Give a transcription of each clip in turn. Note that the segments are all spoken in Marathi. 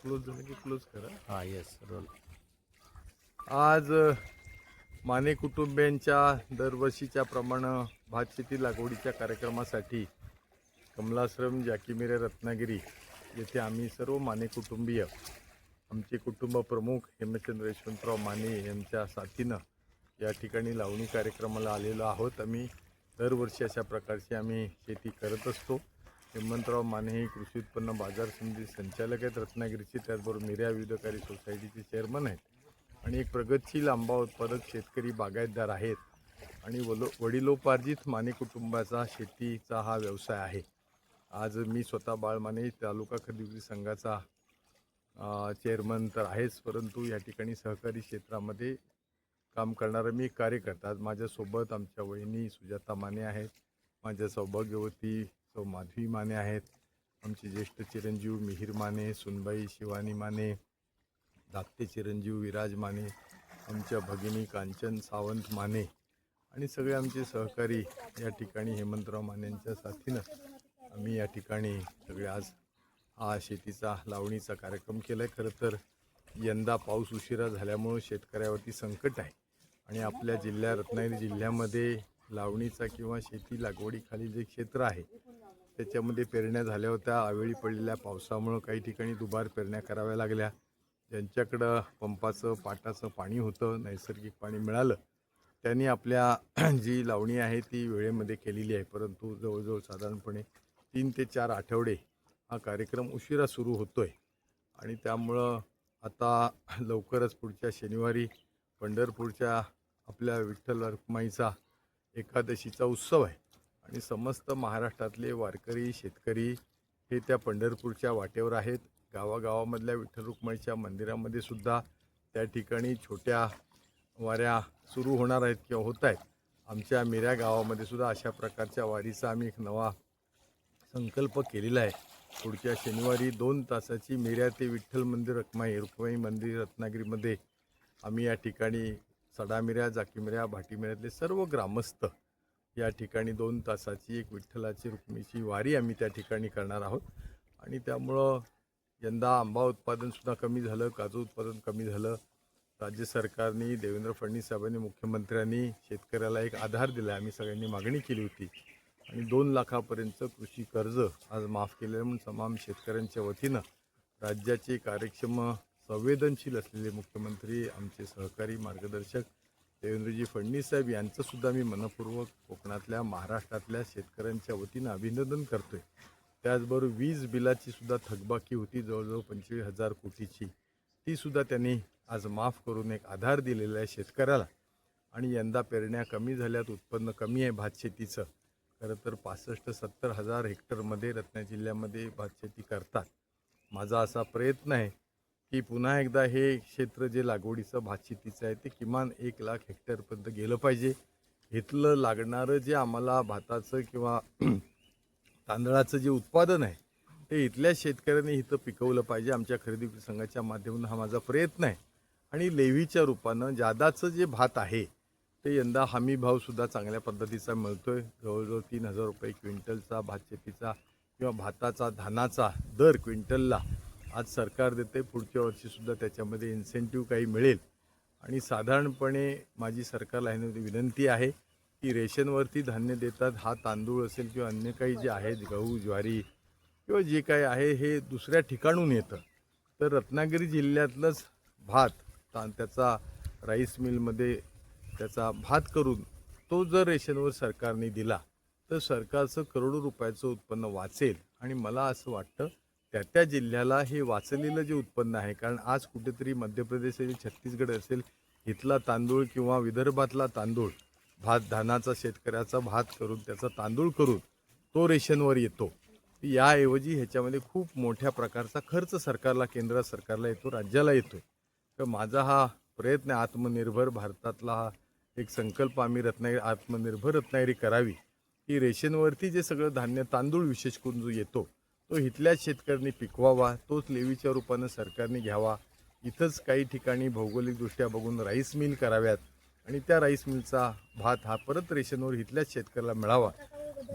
क्लोज झालं की क्लोज करा. हां येस रोल. आज माने कुटुंबियांच्या दरवर्षीच्या प्रमाणे भातशेती लागवडीच्या कार्यक्रमासाठी कमलाश्रम जाकीमिरे रत्नागिरी येथे आम्ही सर्व माने कुटुंबीय आमचे कुटुंब प्रमुख हेमचंद्र यशवंतराव माने यांच्या साथीनं या ठिकाणी लावणी कार्यक्रमाला आलेलो आहोत. आम्ही दरवर्षी अशा प्रकारची आम्ही शेती करत असतो. हेमंतराव माने हे कृषी उत्पन्न बाजार समिती संचालक आहेत रत्नागिरीचे, त्याचबरोबर मिऱ्या विविधकारी सोसायटीचे चेअरमन आहेत आणि एक प्रगतशील आंबा उत्पादक शेतकरी बागायतदार आहेत आणि वडिलोपार्जित माने कुटुंबाचा शेतीचा हा व्यवसाय आहे. आज मी स्वतः बाळ माने तालुका खरेदी विक्री संघाचा चेअरमन तर आहेच, परंतु या ठिकाणी सहकारी क्षेत्रामध्ये काम करणारा मी कार्यकर्ता. आज माझ्यासोबत आमच्या वहिनी सुजाता माने आहेत, माझ्या सौभाग्यवती सौ माधवी माने आहेत, आमचे ज्येष्ठ चिरंजीव मिहीर माने, सुनबाई शिवानी माने, धाकटे चिरंजीव विराज माने, आमच्या भगिनी कांचन सावंत माने आणि सगळे आमचे सहकारी या ठिकाणी हेमंतराव मानेंच्या साथीनं आम्ही या ठिकाणी सगळे आज हा शेतीचा लावणीचा कार्यक्रम केला आहे. खरं तर यंदा पाऊस उशिरा झाल्यामुळं शेतकऱ्यावरती संकट आहे आणि आपल्या रत्नागिरी जिल्ह्यामध्ये लावणीचा किंवा शेती लागवडीखाली जे क्षेत्र आहे त्याच्यामध्ये पेरण्या झाल्या होत्या. अवेळी पडलेल्या पावसामुळं काही ठिकाणी दुबार पेरण्या कराव्या लागल्या. ज्यांच्याकडं पंपाचं पाटाचं पाणी होतं, नैसर्गिक पाणी मिळालं, त्यांनी आपल्या जी लावणी आहे ती वेळेमध्ये केलेली आहे. परंतु जवळजवळ साधारणपणे 3 ते 4 आठवडे हा कार्यक्रम उशिरा सुरू होतो आहे आणि त्यामुळं आता लवकरच पुढच्या शनिवारी पंढरपूरच्या आपल्या विठ्ठल रखुमाईचा एकादशीचा उत्सव आहे आणि समस्त महाराष्ट्रातले वारकरी शेतकरी हे त्या पंढरपूरच्या वाटेवर आहेत. गावागावामधल्या विठ्ठल रखुमाईच्या मंदिरामध्ये सुद्धा त्या ठिकाणी छोट्या वाऱ्या सुरू होणार आहेत किंवा होत आहेत. आमच्या मिऱ्या गावामध्ये सुद्धा अशा प्रकारच्या वारीचा आम्ही एक नवा संकल्प केलेला आहे. पुढच्या शनिवारी 2 तासाची मिऱ्या ते विठ्ठल मंदिर रुक्माई मंदिर रत्नागिरीमध्ये आम्ही या ठिकाणी सडामिऱ्या, जाकीमिऱ्या, भाटीमिऱ्यातले सर्व ग्रामस्थ या ठिकाणी 2 तासाची एक विठ्ठलाची रुक्मिणीची वारी आम्ही त्या ठिकाणी करणार आहोत आणि त्यामुळं यंदा आंबा उत्पादनसुद्धा कमी झालं, काजू उत्पादन कमी झालं. राज्य सरकारने, देवेंद्र फडणवीस साहेबांनी, मुख्यमंत्र्यांनी शेतकऱ्याला एक आधार दिला. आम्ही सगळ्यांनी मागणी केली होती आणि 2 लाखापर्यंतचं कृषी कर्ज आज माफ केलेलं म्हणून तमाम शेतकऱ्यांच्या वतीनं राज्याचे कार्यक्षम संवेदनशील असलेले मुख्यमंत्री आमचे सहकारी मार्गदर्शक देवेंद्रजी फडणवीस साहेब यांचंसुद्धा मी मनपूर्वक कोकणातल्या महाराष्ट्रातल्या शेतकऱ्यांच्या वतीनं अभिनंदन करतो आहे. त्याचबरोबर वीज बिलाची सुद्धा थकबाकी होती जवळजवळ 25,000 कोटीची, तीसुद्धा त्यांनी आज माफ करून एक आधार दिलेला आहे शेतकऱ्याला आणि यंदा पेरण्या कमी झाल्यात, उत्पन्न कमी आहे भातशेतीचं. खरं तर 65-70 हजार हेक्टरमध्ये रत्नागिरी जिल्ह्यामध्ये भातशेती करतात. माझा असा प्रयत्न आहे की पुन्हा एकदा हे क्षेत्र जे लागवडीचं भातशेतीचं आहे ते किमान 1 लाख हेक्टरपर्यंत गेलं पाहिजे. इथलं लागणारं जे आम्हाला भाताचं किंवा तांदळाचं जे उत्पादन आहे ते इथल्या शेतकऱ्यांनी इथं पिकवलं पाहिजे. आमच्या खरेदी विक्री संघाच्या माध्यमातून हा माझा प्रयत्न आहे आणि लेव्हीच्या रूपानं जादाचं जे भात आहे ते यंदा हमी भावसुद्धा चांगल्या पद्धतीचा मिळतो आहे. जवळजवळ 3,000 रुपये क्विंटलचा भातशेतीचा किंवा भाताचा धानाचा दर क्विंटलला आज सरकार देते. पुढच्या वर्षीसुद्धा त्याच्यामध्ये इन्सेंटिव्ह काही मिळेल आणि साधारणपणे माझी सरकारला विनंती आहे की रेशनवरती धान्य देतात, हा तांदूळ असेल किंवा अन्य काही जे आहेत गहू ज्वारी किंवा जे काही आहे हे दुसऱ्या ठिकाणून येतं, तर रत्नागिरी जिल्ह्यातलंच भात त्याचा राईस मिलमध्ये त्याचा भात करून तो जर रेशनवर सरकारने दिला तर सरकारचं करोडो रुपयाचं उत्पन्न वाचेल आणि मला असं वाटतं त्या जिल्ह्याला हे वाचलेलं जे उत्पन्न आहे, कारण आज कुठेतरी मध्य प्रदेश असेल, छत्तीसगड असेल, इथला तांदूळ किंवा विदर्भातला तांदूळ भात धानाचा शेतकऱ्याचा भात करून त्याचा तांदूळ करून तो रेशनवर येतो. याऐवजी ह्याच्यामध्ये खूप मोठ्या प्रकारचा खर्च सरकारला, केंद्र सरकारला येतो, राज्याला येतो. तर माझा हा प्रयत्न आत्मनिर्भर भारतातला हा एक संकल्प आम्ही आत्मनिर्भर रत्नागिरी करावी की रेशनवरती जे सगळं धान्य तांदूळ विशेष करून जो येतो तो इथल्याच शेतकऱ्यांनी पिकवावा, तोच लेवीच्या रूपानं सरकारने घ्यावा. इथंच काही ठिकाणी भौगोलिकदृष्ट्या बघून राईस मिल कराव्यात आणि त्या राईस मिलचा भात हा परत रेशनवर इथल्याच शेतकऱ्याला मिळावा,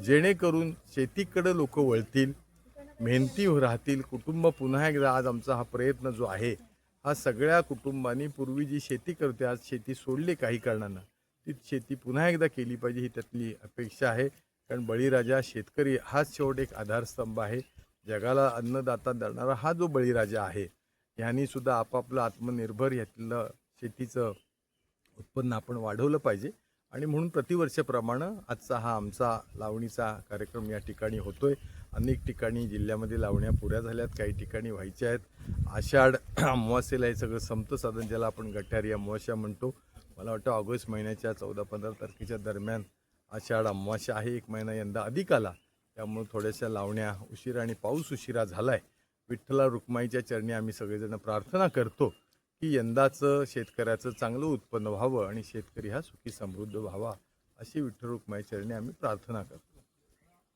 जेणेकरून शेतीकडं लोक वळतील मेहनती राहतील. कुटुंब पुन्हा एकदा आज आमचा हा प्रयत्न जो आहे हा सगळ्या कुटुंबांनी पूर्वी जी शेती करते आज शेती सोडली काही कारणानं ती शेती पुन्हा एकदा केली पाहिजे ही त्यातली अपेक्षा आहे. कारण बळीराजा शेतकरी हाच शेवट एक आधारस्तंभ आहे. जगाला अन्नदाता देणारा हा जो बळीराजा आहे ह्यांनी सुद्धा आपापलं आत्मनिर्भर यातलं शेतीचं उत्पन्न आपण वाढवलं पाहिजे. आणि म्हणून प्रतिवर्षाप्रमाणे आजचा हा आमचा लावणीचा कार्यक्रम या ठिकाणी होतोय. अनेक ठिकाणी जिल्ह्यामध्ये लावण्या पुऱ्या झाल्यात, काही ठिकाणी व्हायच्या आहेत. आषाढ अमावास्येला हे सगळं संपतं साधन, ज्याला आपण गटारी अमावास्या म्हणतो. मला वाटतं ऑगस्ट महिन्याच्या 14-15 तारखेच्या दरम्यान आषाढ अमावास्या आहे. एक महिना यंदा अधिक आला, त्यामुळे थोड्याशा लावण्या उशिरा आणि पाऊस उशिरा झाला आहे. विठ्ठला रुक्माईच्या चरणी आम्ही सगळेजण प्रार्थना करतो की यंदाचं शेतकऱ्याचं चांगलं उत्पन्न व्हावं आणि शेतकरी हा सुखी समृद्ध व्हावा, अशी विठ्ठल रुक्माई चरणी आम्ही प्रार्थना करतो.